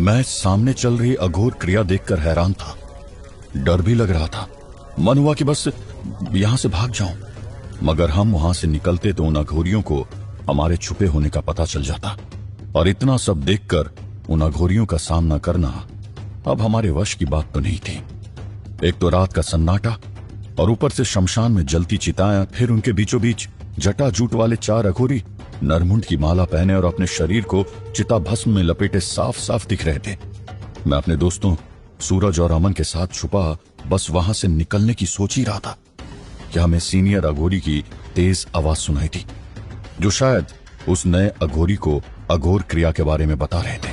मैं सामने चल रही अघोर क्रिया देखकर हैरान था। डर भी लग रहा था। मन हुआ कि बस यहां से भाग जाऊं, मगर हम वहां से निकलते तो उन अघोरियों को हमारे छुपे होने का पता चल जाता, और इतना सब देखकर उन अघोरियों का सामना करना अब हमारे वश की बात तो नहीं थी। एक तो रात का सन्नाटा और ऊपर से शमशान में जलती चिताएं, फिर उनके बीचों बीच जटा जूट वाले 4 अघोरी नरमुंड की माला पहने और अपने शरीर को चिता भस्म में लपेटे साफ साफ दिख रहे थे। मैं अपने दोस्तों सूरज और अमन के साथ छुपा बस वहां से निकलने की सोच ही रहा था कि हमें सीनियर अघोरी की तेज आवाज सुनाई थी, जो शायद उस नए अघोरी को अघोर क्रिया के बारे में बता रहे थे।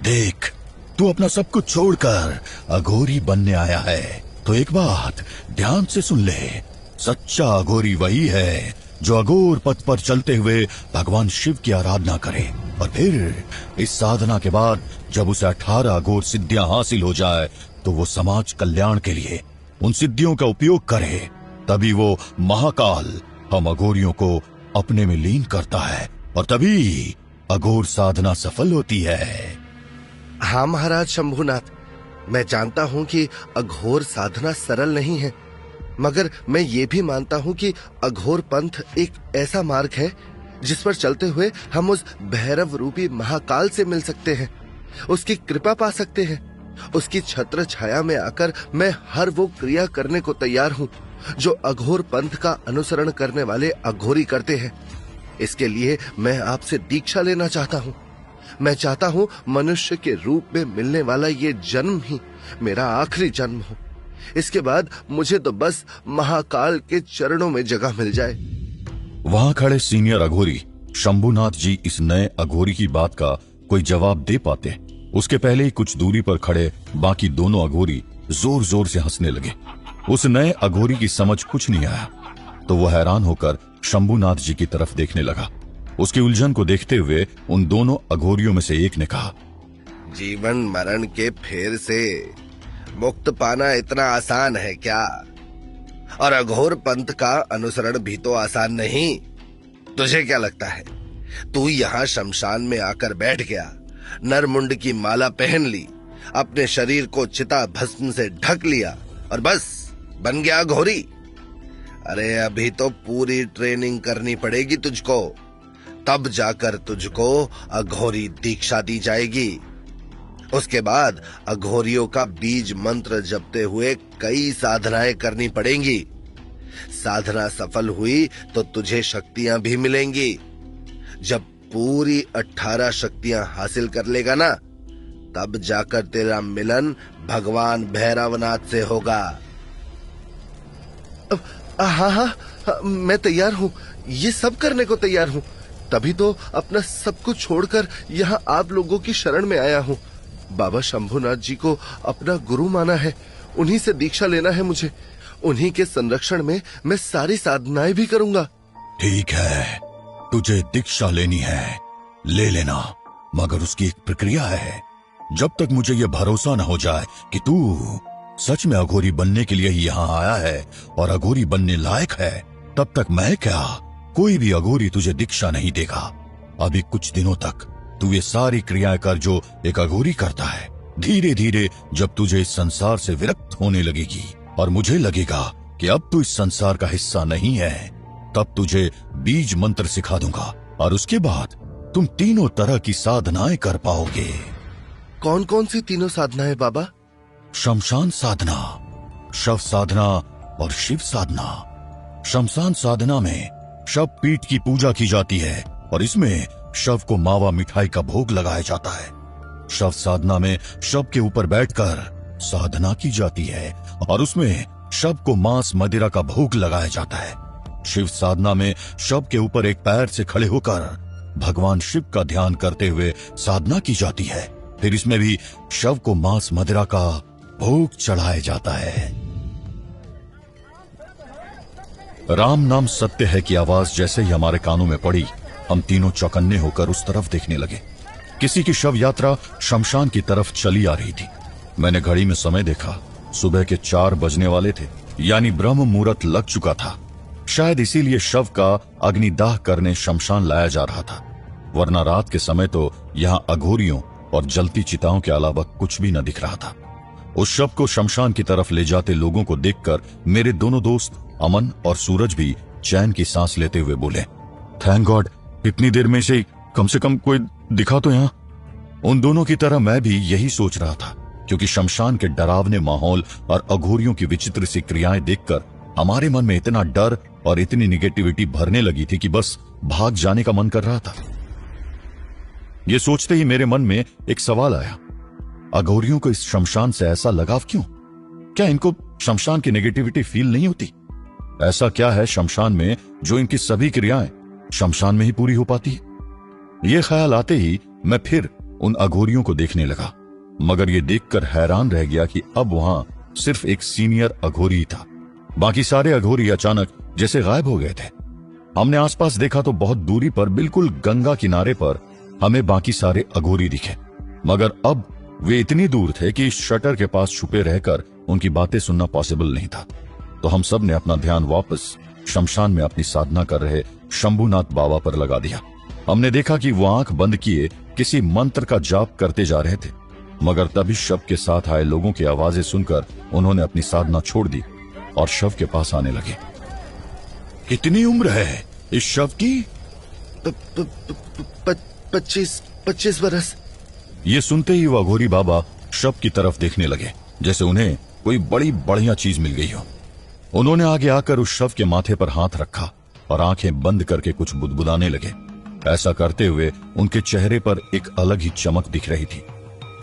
देख, तू अपना सब कुछ छोड़कर अघोरी बनने आया है, तो एक बात ध्यान से सुन ले। सच्चा अघोरी वही है जो अघोर पथ पर चलते हुए भगवान शिव की आराधना करे, और फिर इस साधना के बाद जब उसे 18 अघोर सिद्धियां हासिल हो जाए तो वो समाज कल्याण के लिए उन सिद्धियों का उपयोग करे। तभी वो महाकाल हम अघोरियों को अपने में लीन करता है, और तभी अघोर साधना सफल होती है। हाँ महाराज शंभुनाथ, मैं जानता हूँ कि अघोर साधना सरल नहीं है, मगर मैं ये भी मानता हूँ कि अघोर पंथ एक ऐसा मार्ग है जिस पर चलते हुए हम उस भैरव रूपी महाकाल से मिल सकते हैं, उसकी कृपा पा सकते हैं। उसकी छत्र छाया में आकर मैं हर वो क्रिया करने को तैयार हूँ जो अघोर पंथ का अनुसरण करने वाले अघोरी करते हैं। इसके लिए मैं आपसे दीक्षा लेना चाहता हूँ। मैं चाहता हूँ मनुष्य के रूप में मिलने वाला ये जन्म ही मेरा आखिरी जन्म हो। इसके बाद मुझे तो बस महाकाल के चरणों में जगह मिल जाए। वहां खड़े सीनियर अघोरी शंभुनाथ जी इस नए अघोरी की बात का कोई जवाब दे पाते, उसके पहले ही कुछ दूरी पर खड़े बाकी दोनों अघोरी जोर जोर से हंसने लगे। उस नए अघोरी की समझ कुछ नहीं आया, तो वह हैरान होकर शंभुनाथ जी की तरफ देखने लगा। उसकी उलझन को देखते हुए उन दोनों अघोरियों में से एक ने कहा, जीवन मरण के फेर से मुक्त पाना इतना आसान है क्या? और अघोर पंथ का अनुसरण भी तो आसान नहीं। तुझे क्या लगता है, तू यहाँ शमशान में आकर बैठ गया, नरमुंड की माला पहन ली, अपने शरीर को चिता भस्म से ढक लिया और बस बन गया अघोरी? अरे अभी तो पूरी ट्रेनिंग करनी पड़ेगी तुझको, तब जाकर तुझको अघोरी दीक्षा दी जाएगी। उसके बाद अघोरियों का बीज मंत्र जपते हुए कई साधनाएं करनी पड़ेंगी। साधना सफल हुई तो तुझे शक्तियां भी मिलेंगी। जब पूरी 18 शक्तियां हासिल कर लेगा ना, तब जाकर तेरा मिलन भगवान भैरवनाथ से होगा। हाँ हाँ, मैं तैयार हूँ, ये सब करने को तैयार हूँ। तभी तो अपना सब कुछ छोड़कर यहाँ आप लोगों की शरण में आया हूँ। बाबा शंभुनाथ जी को अपना गुरु माना है, उन्हीं से दीक्षा लेना है मुझे। उन्हीं के संरक्षण में मैं सारी साधनाएं भी करूंगा। ठीक है, तुझे दीक्षा लेनी है, ले लेना, मगर उसकी एक प्रक्रिया है। जब तक मुझे यह भरोसा न हो जाए कि तू सच में अघोरी बनने के लिए ही यहाँ आया है और अघोरी बनने लायक है, तब तक मैं क्या, कोई भी अघोरी तुझे दीक्षा नहीं देगा। अभी कुछ दिनों तक तू ये सारी क्रियाएं कर जो एक अघोरी करता है। धीरे धीरे जब तुझे इस संसार से विरक्त होने लगेगी और मुझे लगेगा कि अब तू इस संसार का हिस्सा नहीं है, तब तुझे बीज मंत्र सिखा दूंगा, और उसके बाद तुम तीनों तरह की साधनाएं कर पाओगे। कौन कौन सी तीनों साधनाएं बाबा? शमशान साधना, शव साधना और शिव साधना। शमशान साधना में शव पीठ की पूजा की जाती है और इसमें शव को मावा मिठाई का भोग लगाया जाता है। शव साधना में शव के ऊपर बैठकर साधना की जाती है और उसमें शव को मांस मदिरा का भोग लगाया जाता है। शिव साधना में शव के ऊपर एक पैर से खड़े होकर भगवान शिव का ध्यान करते हुए साधना की जाती है। फिर इसमें भी शव को मांस मदिरा का भोग चढ़ाया जाता है। राम नाम सत्य है की आवाज जैसे ही हमारे कानों में पड़ी, हम तीनों चौकन्ने होकर उस तरफ देखने लगे। किसी की शव यात्रा शमशान की तरफ चली आ रही थी। मैंने घड़ी में समय देखा, सुबह के 4 बजने वाले थे, यानी ब्रह्म मुहूर्त लग चुका था। शायद इसीलिए शव का अग्निदाह करने शमशान लाया जा रहा था, वरना रात के समय तो यहाँ अघोरियों और जलती चिताओं के अलावा कुछ भी न दिख रहा था। उस शव को शमशान की तरफ ले जाते लोगों को देखकर मेरे दोनों दोस्त अमन और सूरज भी चैन की सांस लेते हुए बोले, थैंक गॉड, इतनी देर में से कम कोई दिखा तो यहां। उन दोनों की तरह मैं भी यही सोच रहा था, क्योंकि शमशान के डरावने माहौल और अघोरियों की विचित्र सी क्रियाएं देखकर हमारे मन में इतना डर और इतनी निगेटिविटी भरने लगी थी कि बस भाग जाने का मन कर रहा था। यह सोचते ही मेरे मन में एक सवाल आया, अघोरियों को इस शमशान से ऐसा लगाव क्यों? क्या इनको शमशान की नेगेटिविटी फील नहीं होती? ऐसा क्या है शमशान में जो इनकी सभी क्रियाएं शमशान में ही पूरी हो पाती है? यह ख्याल आते ही मैं फिर उन अघोरियों को देखने लगा, मगर यह देखकर हैरान रह गया कि अब वहां सिर्फ एक सीनियर अघोरी ही था। बाकी सारे अघोरी अचानक जैसे गायब हो गए थे। हमने आसपास देखा तो बहुत दूरी पर बिल्कुल गंगा किनारे पर हमें बाकी सारे अघोरी दिखे, मगर अब वे इतनी दूर थे कि इस शटर के पास छुपे रहकर उनकी बातें सुनना पॉसिबल नहीं था। तो हम सब ने अपना ध्यान वापस शमशान में अपनी साधना कर रहे शंभुनाथ बाबा पर लगा दिया। हमने देखा कि वो आंख बंद किए किसी मंत्र का जाप करते जा रहे थे, मगर तभी शव के साथ आए लोगों की आवाजें सुनकर उन्होंने अपनी साधना छोड़ दी और शव के पास आने लगे। कितनी उम्र है इस शव की? 25 बरस। ये सुनते ही वह अघोरी बाबा शव की तरफ देखने लगे जैसे उन्हें कोई बड़ी बढ़िया चीज मिल गई हो। उन्होंने आगे आकर उस शव के माथे पर हाथ रखा और आंखें बंद करके कुछ बुदबुदाने लगे। ऐसा करते हुए उनके चेहरे पर एक अलग ही चमक दिख रही थी।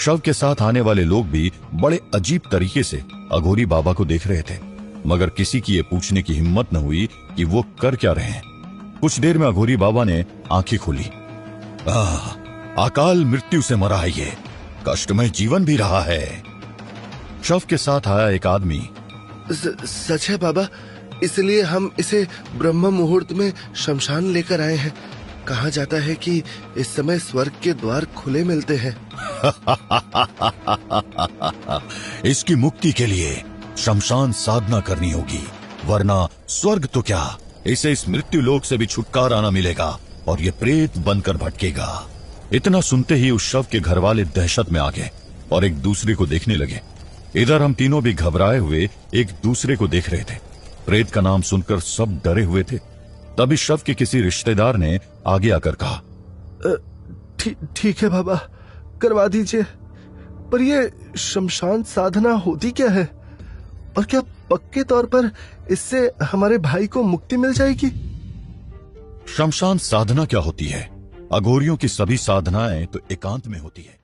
शव के साथ आने वाले लोग भी बड़े अजीब तरीके से अघोरी बाबा को देख रहे थे, मगर किसी की ये पूछने की हिम्मत न हुई कि वो कर क्या रहे हैं। कुछ देर में अघोरी बाबा ने आंखें खोली। अकाल मृत्यु से मरा है ये, कष्टमय जीवन भी रहा है। शव के साथ आया एक आदमी, सच है बाबा, इसलिए हम इसे ब्रह्म मुहूर्त में शमशान लेकर आए हैं। कहा जाता है कि इस समय स्वर्ग के द्वार खुले मिलते हैं। इसकी मुक्ति के लिए शमशान साधना करनी होगी, वरना स्वर्ग तो क्या, इसे इस मृत्यु लोक से भी छुटकारा न मिलेगा और ये प्रेत बनकर भटकेगा। इतना सुनते ही उस शव के घर वाले दहशत में आ गए और एक दूसरे को देखने लगे। इधर हम तीनों भी घबराए हुए एक दूसरे को देख रहे थे। प्रेत का नाम सुनकर सब डरे हुए थे। तभी शव के किसी रिश्तेदार ने आगे आकर कहा, ठीक है बाबा, करवा दीजिए, पर ये शमशान साधना होती क्या है और क्या पक्के तौर पर इससे हमारे भाई को मुक्ति मिल जाएगी? शमशान साधना क्या होती है? अघोरियों की सभी साधनाएं तो एकांत में होती है।